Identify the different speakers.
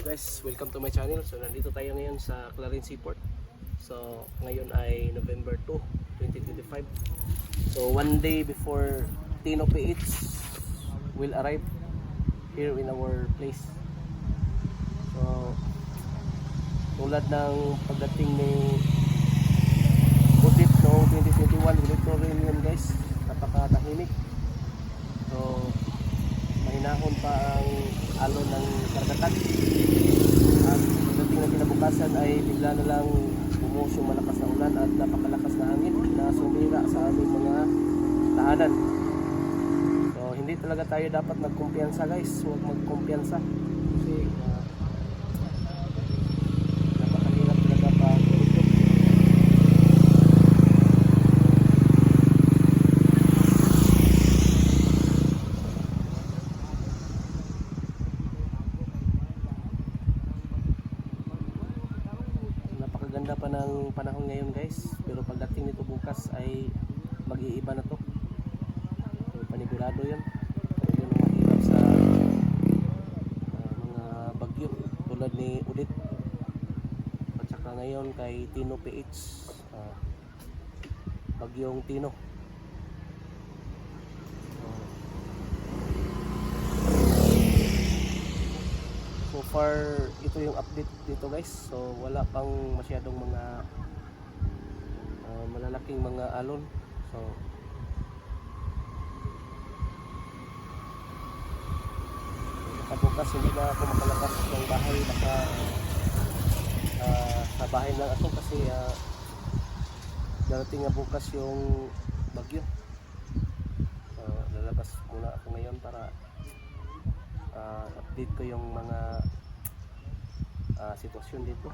Speaker 1: Guys, welcome to my channel. So nandito tayo ngayon sa Clarence Seaport. So ngayon ay November 2, 2025. So one day before Tino PH will arrive here in our place. So tulad ng pagdating ni Budit noong 2021, ganito rin yun guys, napakatahimik. So mahinahon pa ang alon ng karagatan. At pagdating na kinabukasan ay bigla na lang bumuhos yung malakas na ulan at napakalakas na hangin na sumira sa aming mga tahanan. So hindi talaga tayo dapat magkumpiyansa guys, huwag magkumpiyansa kasi napakahirap talaga pa ito. Napakaganda pa ng panahon ngayon guys, pero pagdating nito bukas ay mag-iiba na to. So, panigurado yun. So, yun ang mahirap sa mga bagyo tulad ni Udit at saka ngayon kay Tino PH, bagyong Tino. So far ito yung update dito guys. So wala pang masyadong mga malalaking mga alon. So bukas hindi na ako makalabas ng bahay, baka sa bahay lang ako kasi darating na bukas yung bagyo. Lalabas muna ako ngayon para update ko yung mga sitwasyon dito.